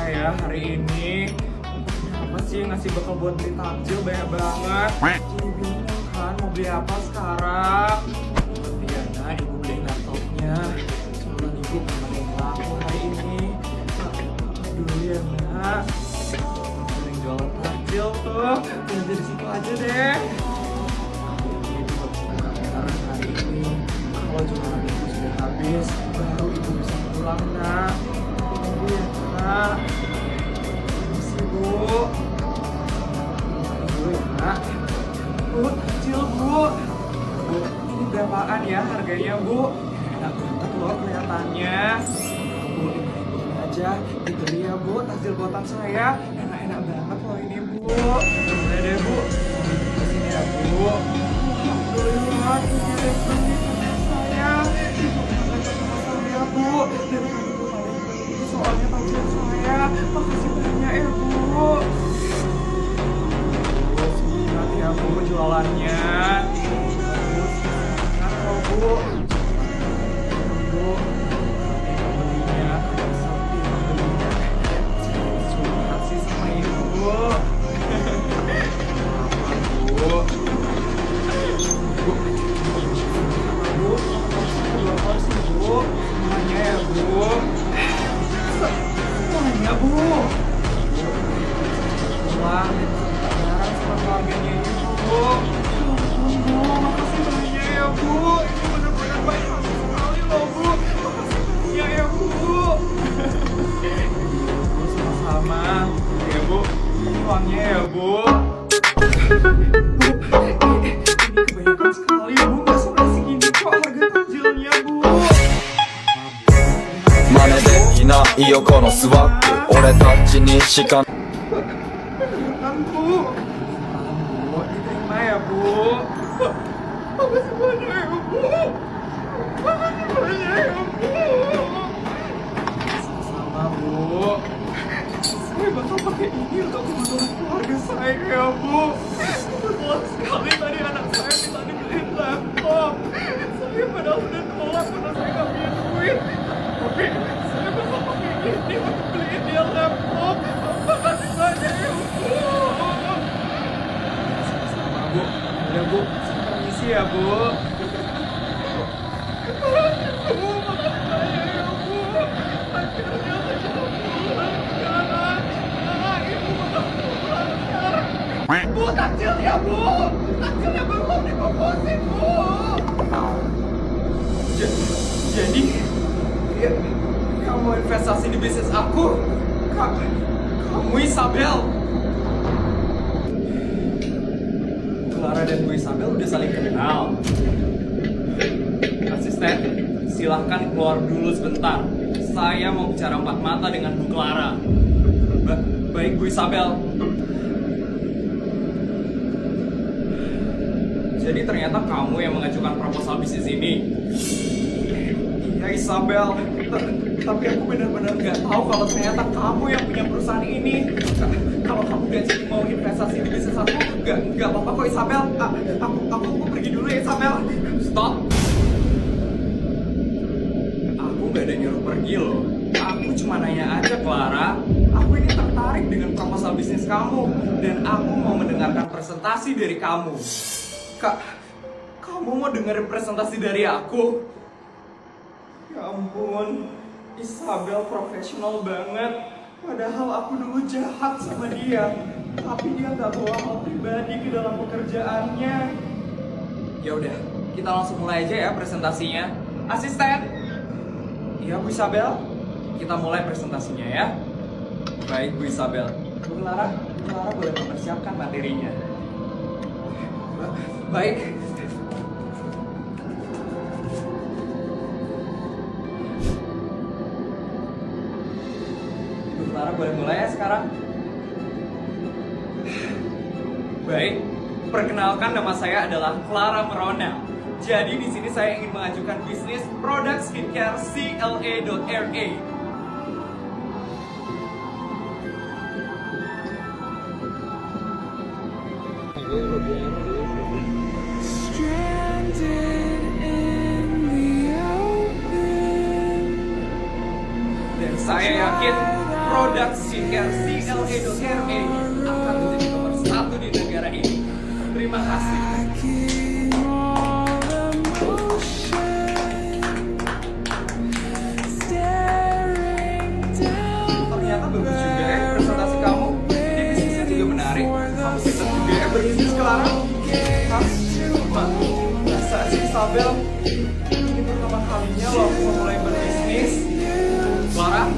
ya hari ini. Apa sih ngasih bekal buat beli takjil banyak banget. Jadi bingung kan mau beli apa sekarang. Iya nah, ibu beli laptopnya. Cuman ibu gak ada yang laku hari ini. Dulu ya nak. Sering jualan takjil tuh. Jangan dari situ aja deh. Ibu gak bisa buka sekarang hari ini. Kalau jualan ibu sudah habis, baru ibu bisa pulang nak. Tunggu ya nak. Permisi bu. Dulu ya nak. Bu, takjil bu. Bu, ini berapaan ya harganya bu? Enak banget loh kelihatannya. Bu, ini aja dibeli ya bu, takjil buatan saya. Enak-enak banget loh ini bu. Udah deh bu, kesini ya bu. Alhamdulillah, ini deh beli takjil saya. Ibu kangen sama saya bu. Dari tadi bu ada yang beli soalnya takjil saya. Makasih banyak ya bu. Semangat ya bu jualannya. Bagus, semangat loh bu. Bu, pembelinya agak sepi pembelinya. Suka sih sama ibu. Apa bu? Bu, dua porsi bu. Semuanya ya bu. Semuanya bu. Pulang dan bareng sama keluarganya ibu. Ya ampun bu, makasih banyak ya bu. Ini benar-benar baik sekali loh bu. Makasih banyak ya bu. Bu sama-sama. Ya bu, ini uangnya ya bu. Bu, ini kebanyakan sekali bu. Nggak sampai segini kok harga takjilnya bu. 真似でいないよこのスワッグ俺たちにしか Beneran bu. Bu, diterima ya bu. Makasih banyak ya bu. Makasih banyak ya bu. Sama-sama bu. Saya bakal pakai ini untuk kebutuhan keluarga saya ya bu. Kebetulan sekali tadi anak saya minta dibeliin laptop. Saya padahal udah nolak karena saya gak punya duit. Tapi saya bakal pakai ini untuk beliin dia laptop. Makasih banyak ya bu. Sama-sama bu. Ya bu, saya permisi ya bu. Bu, makasih banyak ya bu. Akhirnya saya bisa pulang sekarang. Nah, ibu bakal pulang sekarang. Bu, takjilnya bu. Takjilnya belum dibungkusin bu. Jadi, ya, kamu investasi di bisnis aku? Kamu Isabel? Clara dan Bu Isabel udah saling kenal. Asisten, silahkan keluar dulu sebentar. Saya mau bicara empat mata dengan Bu Clara. Baik Bu Isabel. Jadi ternyata kamu yang mengajukan proposal bisnis ini. Iya Isabel, tapi aku benar-benar nggak tahu kalau ternyata kamu yang punya perusahaan ini. Kalau kamu gak jadi mau investasi di bisnis aku, nggak apa-apa kok Isabel. Aku pergi dulu ya Isabel. Stop. Aku nggak ada nyuruh pergi loh. Aku cuma nanya aja Clara. Aku ini tertarik dengan proposal bisnis kamu dan aku mau mendengarkan presentasi dari kamu. Kak, kamu mau dengerin presentasi dari aku? Ya ampun, Isabel profesional banget. Padahal aku dulu jahat sama dia. Tapi dia nggak bawa hal pribadi ke dalam pekerjaannya. Ya udah, kita langsung mulai aja ya presentasinya. Asisten. Iya Bu Isabel, kita mulai presentasinya ya. Baik Bu Isabel. Bu Clara boleh mempersiapkan materinya. Baik. Bu Clara boleh mulai ya sekarang. Baik, perkenalkan nama saya adalah Clara Merona. Jadi di sini saya ingin mengajukan bisnis produk skincare CLA.RA. Dan saya yakin produk skincare CLA.RA akan menjadi nomor 1 di negara ini. Terima kasih. Ternyata bagus juga ya presentasi kamu. Ini bisnisnya juga menarik. Kamu bisa juga ya berbisnis, Clara. Hah? Masa sih, Isabel? Ini pertama kalinya loh aku mulai berbisnis. Clara?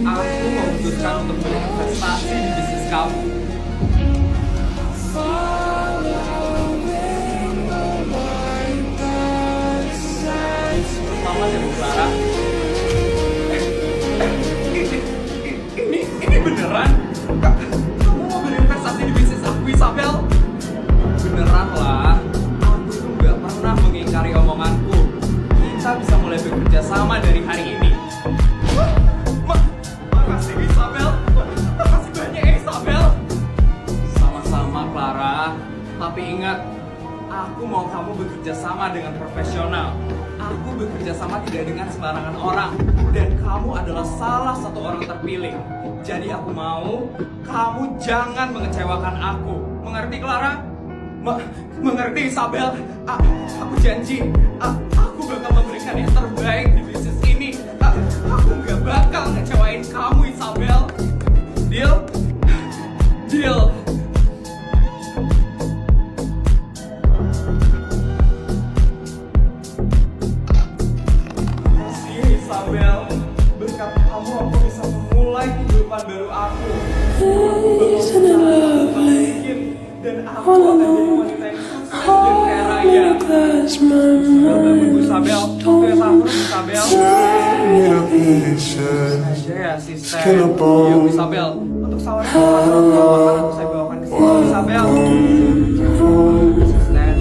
Aku memutuskan untuk berinvestasi di bisnis kamu. Selamat ya Bu Clara. Ini beneran? Kamu mau berinvestasi di bisnis aku, Isabel? Beneran lah. Aku tuh gak pernah mengingkari omonganku. Kita bisa mulai bekerja sama dari hari ini. Makasih Isabel. Makasih banyak ya Isabel. Sama-sama Clara. Tapi ingat, aku mau kamu bekerja sama dengan profesional. Aku bekerja sama tidak dengan sembarangan orang. Dan kamu adalah salah satu orang terpilih. Jadi aku mau kamu jangan mengecewakan aku. Mengerti Clara? Mengerti Isabel? Aku janji aku bakal memberikan yang terbaik di bisnis ini. Aku gak bakal ngecewain kamu Isabel. Deal? Deal. Makasih Isabel. Berkat kamu aku bisa memulai kehidupan baru aku. Isn't it lovely? Dan aku akan jadi wanita yang sukses dan kaya raya. That's my Bu Isabel, aku ya sahur Isabel. Aja ya asisten. Ya Bu Isabel, untuk sahur aku saya bawakan ke sini Bu Isabel. Asisten.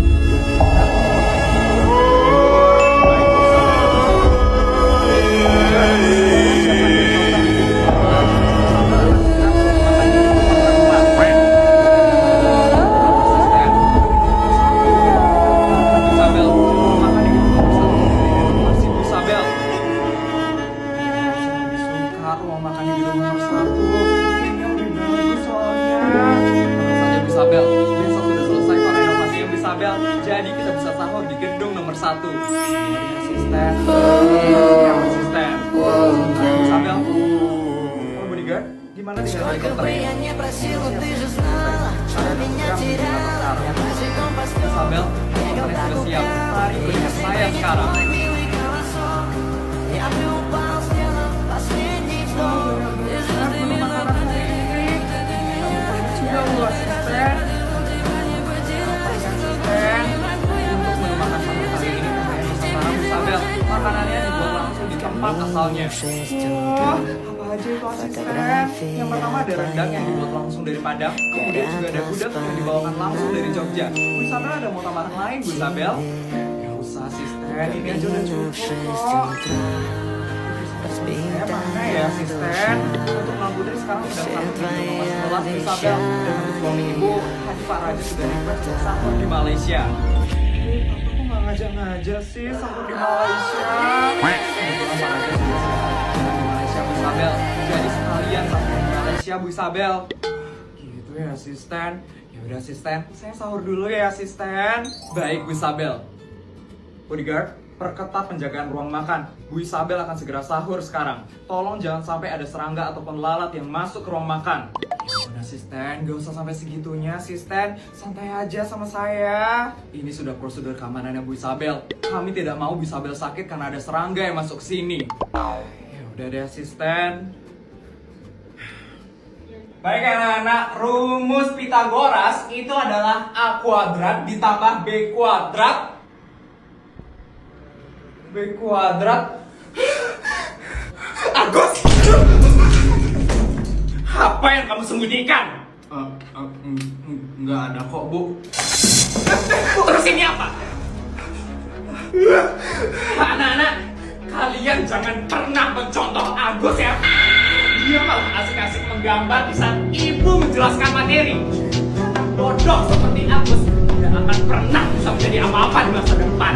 Jadi kita bisa sahur di gedung nomor 1. Asisten. Asisten. Isabel. Oh bodyguard, gimana dengan helikopter? Isabel, helikopternya sudah siap. Mari berikan saya sekarang. Makanannya dibuat langsung di tempat asalnya. Wah, apa aja itu asisten? Yang pertama ada rendang yang dibuat langsung dari Padang. Kemudian juga ada gudeg yang dibawakan langsung dari Jogja. Bu Isabel ada mau tambahan lain Bu Isabel? Gak usah asisten, ini aja udah cukup kok. Saya mana ya asisten? Untuk Bang Putri sekarang sudah sahur di nomor 11 Bu Isabel. Dan untuk suami ibu, Haji Pak Raja sudah request untuk sahur di Malaysia. Ngajak-ngajak sih sahur di Malaysia. Malaysia Bu Isabel. Jadi sekalian sahur di Malaysia Bu Isabel. Gitu ya asisten. Ya udah asisten, saya sahur dulu ya asisten. Baik Bu Isabel. Bodyguard, perketat penjagaan ruang makan. Bu Isabel akan segera sahur sekarang. Tolong jangan sampai ada serangga ataupun lalat yang masuk ke ruang makan. Ya asisten, gak usah sampai segitunya asisten. Santai aja sama saya. Ini sudah prosedur keamanannya Bu Isabel. Kami tidak mau Bu Isabel sakit karena ada serangga yang masuk sini. Ya udah deh asisten. Baik anak-anak, rumus Pitagoras itu adalah A kuadrat ditambah B kuadrat. B kuadrat. Agus! Apa yang kamu sembunyikan? Nggak ada kok, Bu. Terus ini apa? Anak-anak, kalian jangan pernah mencontoh Agus ya. Dia malah asik-asik menggambar di saat ibu menjelaskan materi. Bodoh seperti Agus tidak akan pernah bisa menjadi apa-apa di masa depan.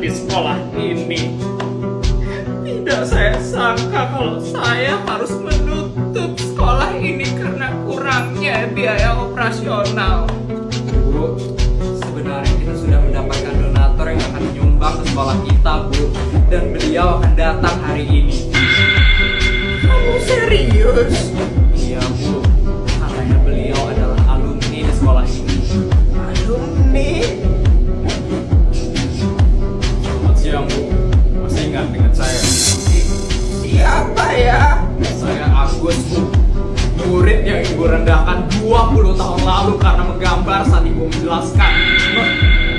di sekolah ini. Tidak saya sangka kalau saya harus menutup sekolah ini karena kurangnya biaya operasional. Bu, sebenarnya kita sudah mendapatkan donatur yang akan menyumbang ke sekolah kita, Bu. Dan beliau akan datang hari ini. Kamu serius? Iya, Bu. Katanya beliau adalah alumni di sekolah ini. Alumni? Selamat siang, Bu. Masih ingat dengan saya? Siapa ya? Saya Agus, Bu. Murid yang ibu rendahkan 20 tahun lalu karena menggambar saat ibu menjelaskan.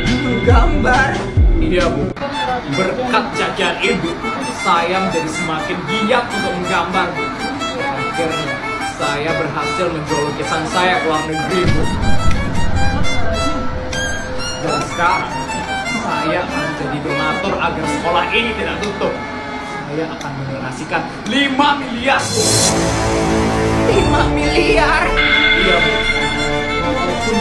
Menggambar? Iya, Bu. Berkat jajan ibu, saya menjadi semakin giat untuk menggambar, Bu. Akhirnya, saya berhasil menjual lukisan saya ke luar negeri, Bu. Dan sekarang, saya akan menjadi donatur agar sekolah ini tidak tutup. Saya akan mendonasikan 5 miliar, Bu. 5 miliar? Iya, Bu. Walaupun